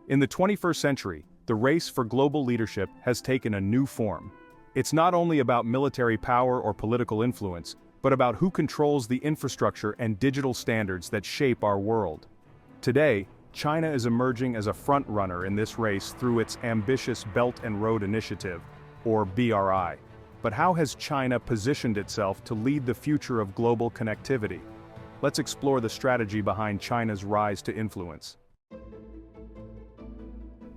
In the 21st century, the race for global leadership has taken a new form. It's not only about military power or political influence, but about who controls the infrastructure and digital standards that shape our world. Today, China is emerging as a front-runner in this race through its ambitious Belt and Road Initiative, or BRI. But how has China positioned itself to lead the future of global connectivity? Let's explore the strategy behind China's rise to influence.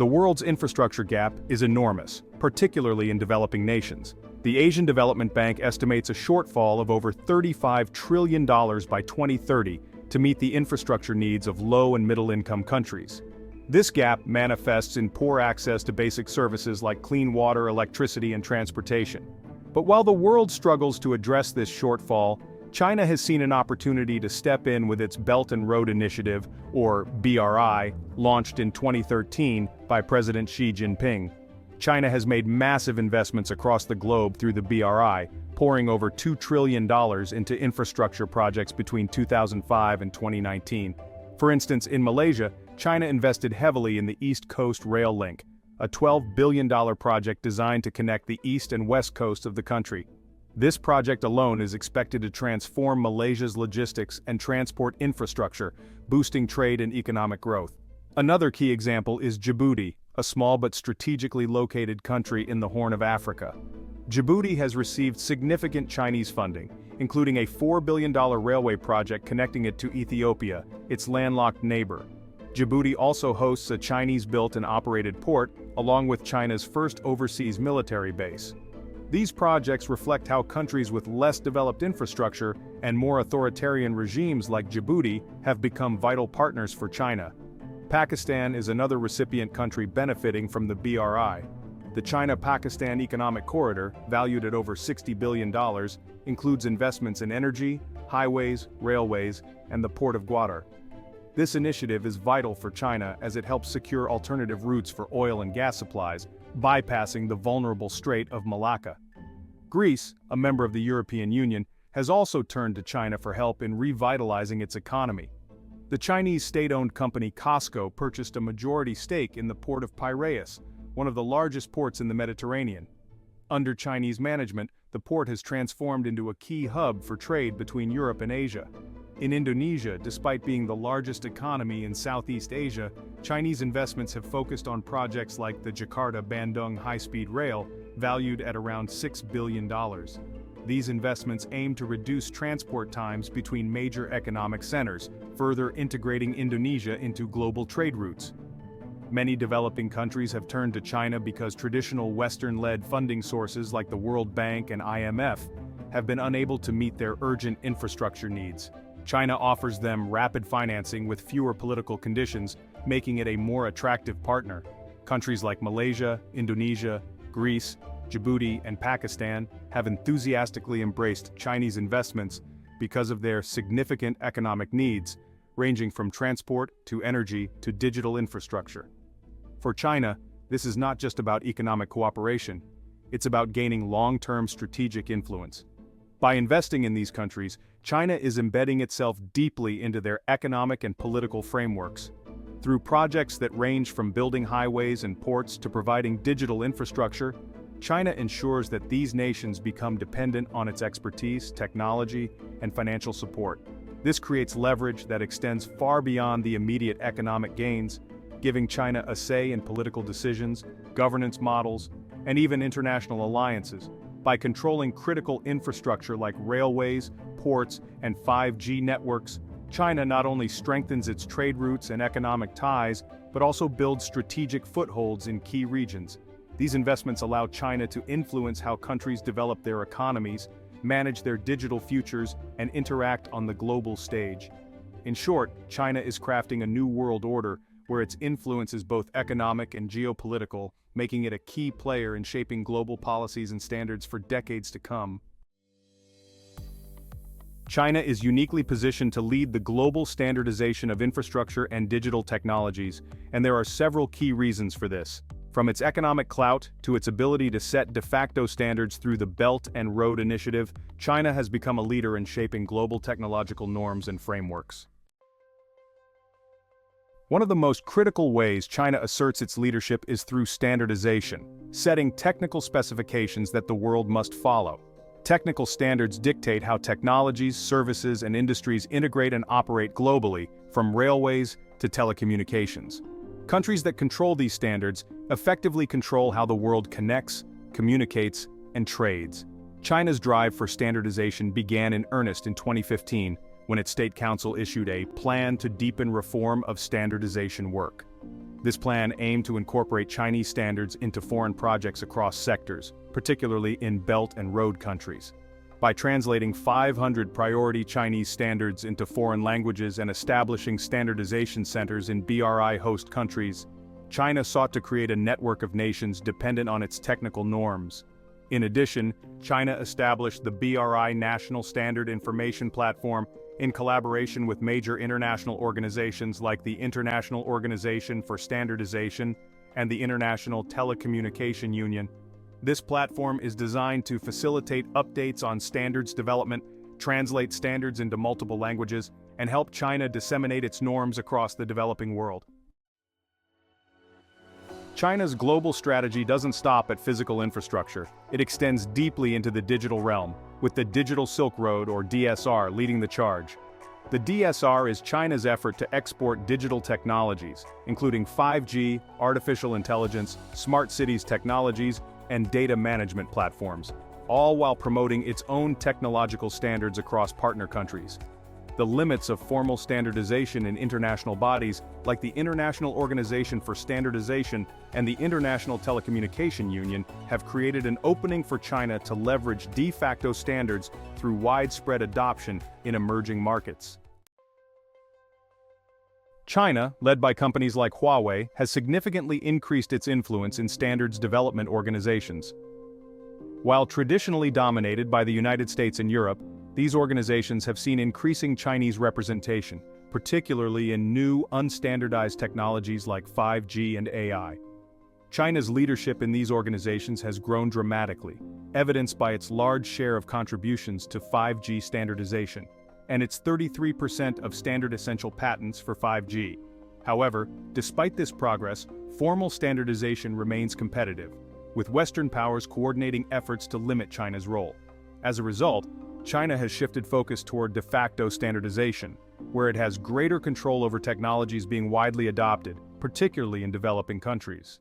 The world's infrastructure gap is enormous, particularly in developing nations. The Asian Development Bank estimates a shortfall of over $35 trillion by 2030 to meet the infrastructure needs of low- and middle-income countries. This gap manifests in poor access to basic services like clean water, electricity, and transportation. But while the world struggles to address this shortfall, China has seen an opportunity to step in with its Belt and Road Initiative, or BRI, launched in 2013 by President Xi Jinping. China has made massive investments across the globe through the BRI, pouring over $2 trillion into infrastructure projects between 2005 and 2019. For instance, in Malaysia, China invested heavily in the East Coast Rail Link, a $12 billion project designed to connect the east and west coast of the country. This project alone is expected to transform Malaysia's logistics and transport infrastructure, boosting trade and economic growth. Another key example is Djibouti, a small but strategically located country in the Horn of Africa. Djibouti has received significant Chinese funding, including a $4 billion railway project connecting it to Ethiopia, its landlocked neighbor. Djibouti also hosts a Chinese-built and operated port, along with China's first overseas military base. These projects reflect how countries with less developed infrastructure and more authoritarian regimes like Djibouti have become vital partners for China. Pakistan is another recipient country benefiting from the BRI. The China-Pakistan Economic Corridor, valued at over $60 billion, includes investments in energy, highways, railways, and the Port of Gwadar. This initiative is vital for China as it helps secure alternative routes for oil and gas supplies, bypassing the vulnerable Strait of Malacca. Greece, a member of the European Union, has also turned to China for help in revitalizing its economy. The Chinese state-owned company COSCO purchased a majority stake in the port of Piraeus, one of the largest ports in the Mediterranean. Under Chinese management, the port has transformed into a key hub for trade between Europe and Asia. In Indonesia, despite being the largest economy in Southeast Asia, Chinese investments have focused on projects like the Jakarta-Bandung high-speed rail, valued at around $6 billion. These investments aim to reduce transport times between major economic centers, further integrating Indonesia into global trade routes. Many developing countries have turned to China because traditional Western-led funding sources like the World Bank and IMF have been unable to meet their urgent infrastructure needs. China offers them rapid financing with fewer political conditions, making it a more attractive partner. Countries like Malaysia, Indonesia, Greece, Djibouti, and Pakistan have enthusiastically embraced Chinese investments because of their significant economic needs, ranging from transport to energy to digital infrastructure. For China, this is not just about economic cooperation, it's about gaining long-term strategic influence. By investing in these countries, China is embedding itself deeply into their economic and political frameworks. Through projects that range from building highways and ports to providing digital infrastructure, China ensures that these nations become dependent on its expertise, technology, and financial support. This creates leverage that extends far beyond the immediate economic gains, giving China a say in political decisions, governance models, and even international alliances. By controlling critical infrastructure like railways, ports, and 5G networks, China not only strengthens its trade routes and economic ties, but also builds strategic footholds in key regions. These investments allow China to influence how countries develop their economies, manage their digital futures, and interact on the global stage. In short, China is crafting a new world order where its influence is both economic and geopolitical, making it a key player in shaping global policies and standards for decades to come. China is uniquely positioned to lead the global standardization of infrastructure and digital technologies, and there are several key reasons for this. From its economic clout to its ability to set de facto standards through the Belt and Road Initiative, China has become a leader in shaping global technological norms and frameworks. One of the most critical ways China asserts its leadership is through standardization, setting technical specifications that the world must follow. Technical standards dictate how technologies, services, and industries integrate and operate globally, from railways to telecommunications. Countries that control these standards effectively control how the world connects, communicates, and trades. China's drive for standardization began in earnest in 2015, when its State Council issued a plan to deepen reform of standardization work. This plan aimed to incorporate Chinese standards into foreign projects across sectors, particularly in Belt and Road countries. By translating 500 priority Chinese standards into foreign languages and establishing standardization centers in BRI host countries, China sought to create a network of nations dependent on its technical norms. In addition, China established the BRI National Standard Information Platform in collaboration with major international organizations like the International Organization for Standardization and the International Telecommunication Union. This platform is designed to facilitate updates on standards development, translate standards into multiple languages, and help China disseminate its norms across the developing world. China's global strategy doesn't stop at physical infrastructure. It extends deeply into the digital realm, with the Digital Silk Road, or DSR, leading the charge. The DSR is China's effort to export digital technologies, including 5G, artificial intelligence, smart cities technologies, and data management platforms, all while promoting its own technological standards across partner countries. The limits of formal standardization in international bodies, like the International Organization for Standardization and the International Telecommunication Union, have created an opening for China to leverage de facto standards through widespread adoption in emerging markets. China, led by companies like Huawei, has significantly increased its influence in standards development organizations. While traditionally dominated by the United States and Europe, these organizations have seen increasing Chinese representation, particularly in new, unstandardized technologies like 5G and AI. China's leadership in these organizations has grown dramatically, evidenced by its large share of contributions to 5G standardization, and its 33% of standard essential patents for 5G. However, despite this progress, formal standardization remains competitive, with Western powers coordinating efforts to limit China's role. As a result, China has shifted focus toward de facto standardization, where it has greater control over technologies being widely adopted, particularly in developing countries.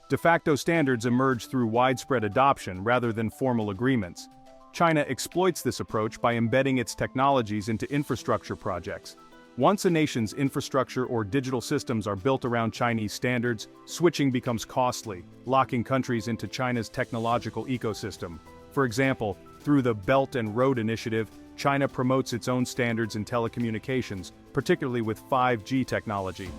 De facto standards emerge through widespread adoption rather than formal agreements. China exploits this approach by embedding its technologies into infrastructure projects. Once a nation's infrastructure or digital systems are built around Chinese standards, switching becomes costly, locking countries into China's technological ecosystem. For example, through the Belt and Road Initiative, China promotes its own standards in telecommunications, particularly with 5G technology.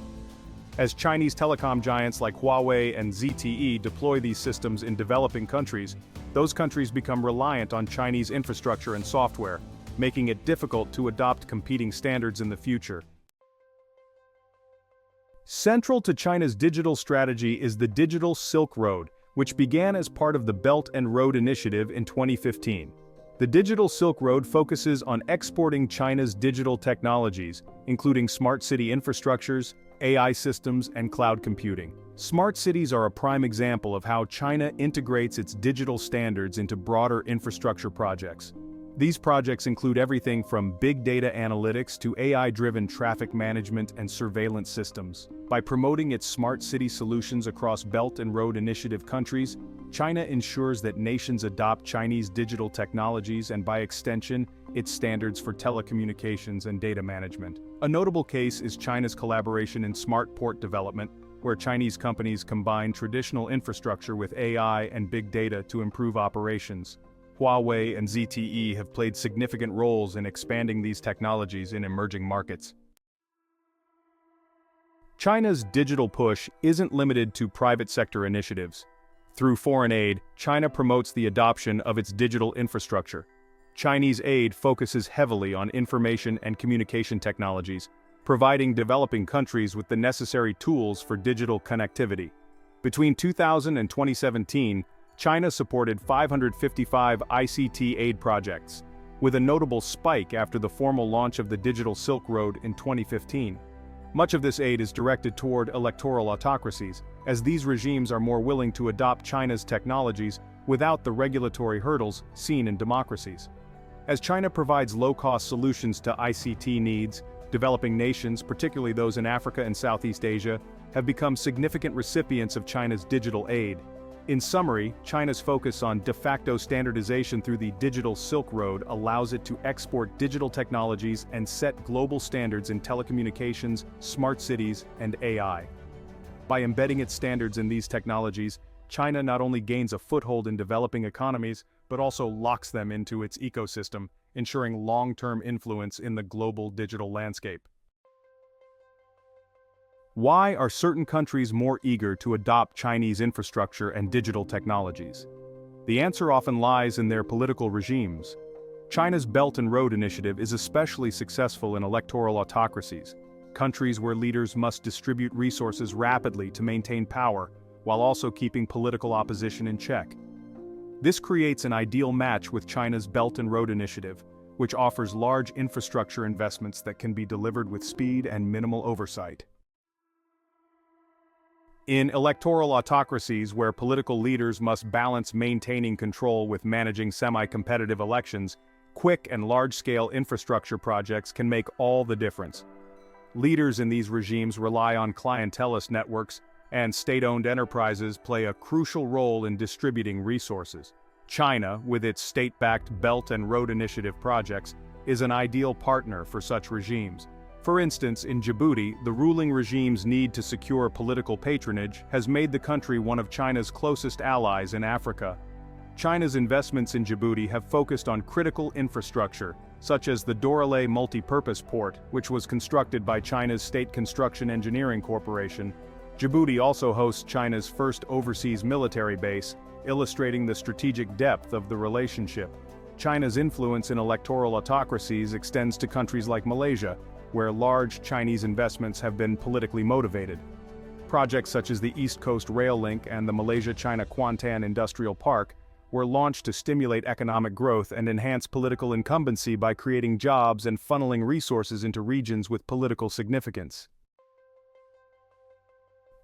As Chinese telecom giants like Huawei and ZTE deploy these systems in developing countries, those countries become reliant on Chinese infrastructure and software, making it difficult to adopt competing standards in the future. Central to China's digital strategy is the Digital Silk Road, which began as part of the Belt and Road Initiative in 2015. The Digital Silk Road focuses on exporting China's digital technologies, including smart city infrastructures, AI systems, and cloud computing. Smart cities are a prime example of how China integrates its digital standards into broader infrastructure projects. These projects include everything from big data analytics to AI-driven traffic management and surveillance systems. By promoting its smart city solutions across Belt and Road Initiative countries, China ensures that nations adopt Chinese digital technologies and, by extension, its standards for telecommunications and data management. A notable case is China's collaboration in smart port development, where Chinese companies combine traditional infrastructure with AI and big data to improve operations. Huawei and ZTE have played significant roles in expanding these technologies in emerging markets. China's digital push isn't limited to private sector initiatives. Through foreign aid, China promotes the adoption of its digital infrastructure. Chinese aid focuses heavily on information and communication technologies, providing developing countries with the necessary tools for digital connectivity. Between 2000 and 2017, China supported 555 ICT aid projects. with a notable spike after the formal launch of the Digital Silk Road in 2015. Much of this aid is directed toward electoral autocracies, as these regimes are more willing to adopt China's technologies without the regulatory hurdles seen in democracies. As China provides low-cost solutions to ICT needs, developing nations, particularly those in Africa and Southeast Asia, have become significant recipients of China's digital aid. In summary, China's focus on de facto standardization through the Digital Silk Road allows it to export digital technologies and set global standards in telecommunications, smart cities, and AI. By embedding its standards in these technologies, China not only gains a foothold in developing economies, but also locks them into its ecosystem, ensuring long-term influence in the global digital landscape. Why are certain countries more eager to adopt Chinese infrastructure and digital technologies? The answer often lies in their political regimes. China's Belt and Road Initiative is especially successful in electoral autocracies, countries where leaders must distribute resources rapidly to maintain power, while also keeping political opposition in check. This creates an ideal match with China's Belt and Road Initiative, which offers large infrastructure investments that can be delivered with speed and minimal oversight. In electoral autocracies where political leaders must balance maintaining control with managing semi-competitive elections, quick and large-scale infrastructure projects can make all the difference. Leaders in these regimes rely on clientelist networks, and state-owned enterprises play a crucial role in distributing resources. China, with its state-backed Belt and Road Initiative projects, is an ideal partner for such regimes. For instance, in Djibouti, the ruling regime's need to secure political patronage has made the country one of China's closest allies in Africa. China's investments in Djibouti have focused on critical infrastructure, such as the Doralé multi-purpose port, which was constructed by China's State Construction Engineering Corporation. Djibouti also hosts China's first overseas military base, illustrating the strategic depth of the relationship. China's influence in electoral autocracies extends to countries like Malaysia, where large Chinese investments have been politically motivated. Projects such as the East Coast Rail Link and the Malaysia-China Kuantan Industrial Park were launched to stimulate economic growth and enhance political incumbency by creating jobs and funneling resources into regions with political significance.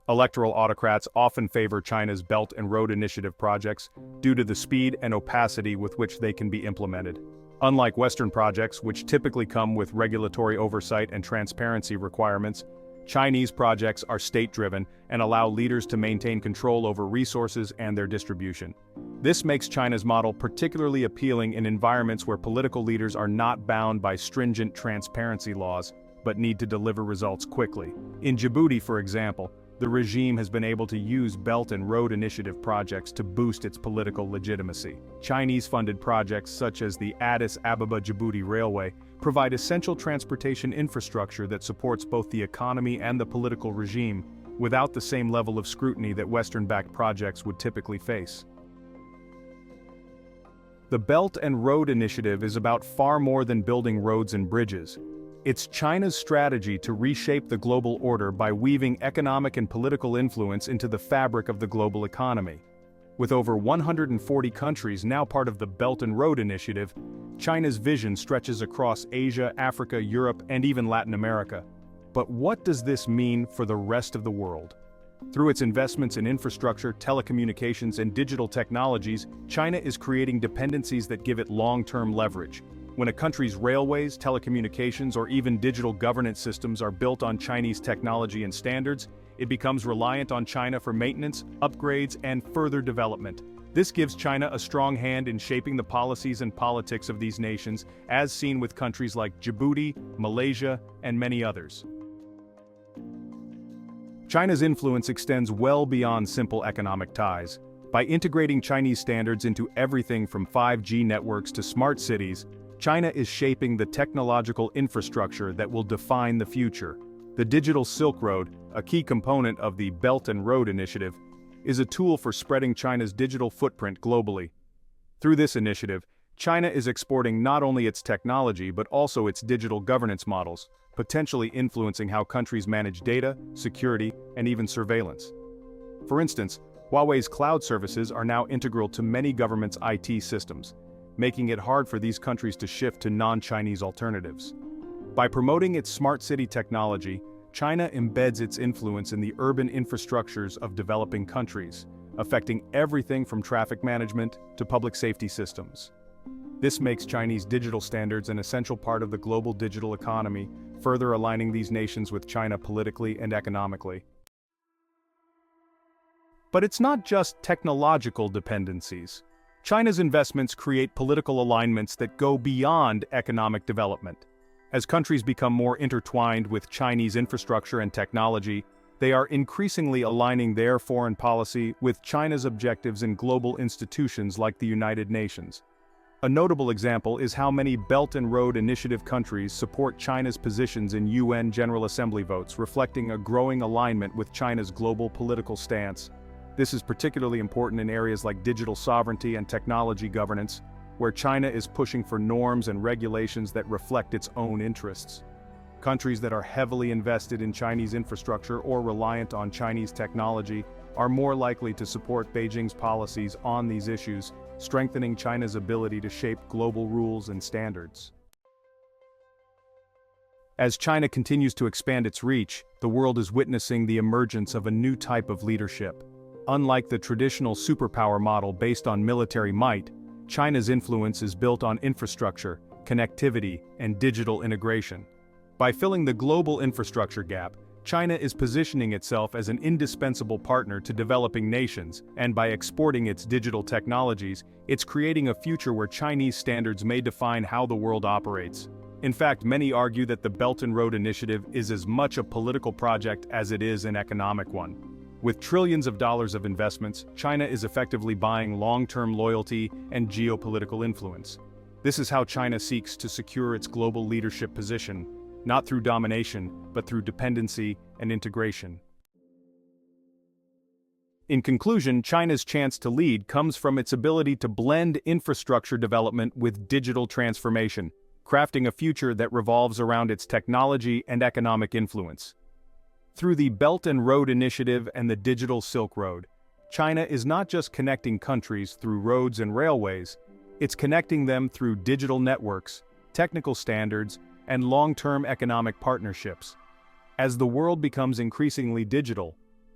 Electoral autocrats often favor China's Belt and Road Initiative projects due to the speed and opacity with which they can be implemented. Unlike Western projects, which typically come with regulatory oversight and transparency requirements, Chinese projects are state-driven and allow leaders to maintain control over resources and their distribution. This makes China's model particularly appealing in environments where political leaders are not bound by stringent transparency laws, but need to deliver results quickly. In Djibouti, for example, the regime has been able to use Belt and Road Initiative projects to boost its political legitimacy. Chinese-funded projects such as the Addis Ababa-Djibouti Railway provide essential transportation infrastructure that supports both the economy and the political regime, without the same level of scrutiny that Western-backed projects would typically face. The Belt and Road Initiative is about far more than building roads and bridges. It's China's strategy to reshape the global order by weaving economic and political influence into the fabric of the global economy. With over 140 countries now part of the Belt and Road Initiative, China's vision stretches across Asia, Africa, Europe, and even Latin America. But what does this mean for the rest of the world? Through its investments in infrastructure, telecommunications, and digital technologies, China is creating dependencies that give it long-term leverage. When a country's railways, telecommunications, or even digital governance systems are built on Chinese technology and standards, it becomes reliant on China for maintenance, upgrades, and further development. This gives China a strong hand in shaping the policies and politics of these nations, as seen with countries like Djibouti, Malaysia, and many others. China's influence extends well beyond simple economic ties. By integrating Chinese standards into everything from 5G networks to smart cities, China is shaping the technological infrastructure that will define the future. The Digital Silk Road, a key component of the Belt and Road Initiative, is a tool for spreading China's digital footprint globally. Through this initiative, China is exporting not only its technology but also its digital governance models, potentially influencing how countries manage data, security, and even surveillance. For instance, Huawei's cloud services are now integral to many governments' IT systems. making it hard for these countries to shift to non-Chinese alternatives. By promoting its smart city technology, China embeds its influence in the urban infrastructures of developing countries, affecting everything from traffic management to public safety systems. This makes Chinese digital standards an essential part of the global digital economy, further aligning these nations with China politically and economically. But it's not just technological dependencies. China's investments create political alignments that go beyond economic development. As countries become more intertwined with Chinese infrastructure and technology, they are increasingly aligning their foreign policy with China's objectives in global institutions like the United Nations. A notable example is how many Belt and Road Initiative countries support China's positions in UN General Assembly votes, reflecting a growing alignment with China's global political stance. This is particularly important in areas like digital sovereignty and technology governance, where China is pushing for norms and regulations that reflect its own interests. Countries that are heavily invested in Chinese infrastructure or reliant on Chinese technology are more likely to support Beijing's policies on these issues, strengthening China's ability to shape global rules and standards. As China continues to expand its reach, the world is witnessing the emergence of a new type of leadership. Unlike the traditional superpower model based on military might, China's influence is built on infrastructure, connectivity, and digital integration. By filling the global infrastructure gap, China is positioning itself as an indispensable partner to developing nations, and by exporting its digital technologies, it's creating a future where Chinese standards may define how the world operates. In fact, many argue that the Belt and Road Initiative is as much a political project as it is an economic one. With trillions of dollars of investments, China is effectively buying long-term loyalty and geopolitical influence. This is how China seeks to secure its global leadership position, not through domination, but through dependency and integration. In conclusion, China's chance to lead comes from its ability to blend infrastructure development with digital transformation, crafting a future that revolves around its technology and economic influence. Through the Belt and Road Initiative and the Digital Silk Road, China is not just connecting countries through roads and railways, it's connecting them through digital networks, technical standards, and long-term economic partnerships. As the world becomes increasingly digital,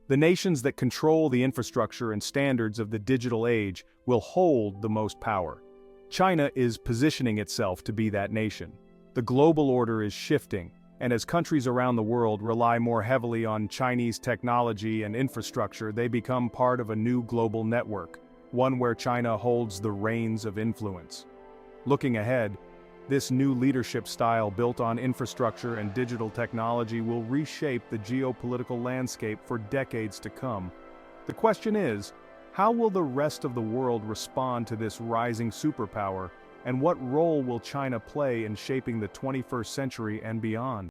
the nations that control the infrastructure and standards of the digital age will hold the most power. China is positioning itself to be that nation. The global order is shifting, and as countries around the world rely more heavily on Chinese technology and infrastructure, they become part of a new global network, one where China holds the reins of influence. Looking ahead, this new leadership style built on infrastructure and digital technology will reshape the geopolitical landscape for decades to come. The question is, how will the rest of the world respond to this rising superpower, and what role will China play in shaping the 21st century and beyond?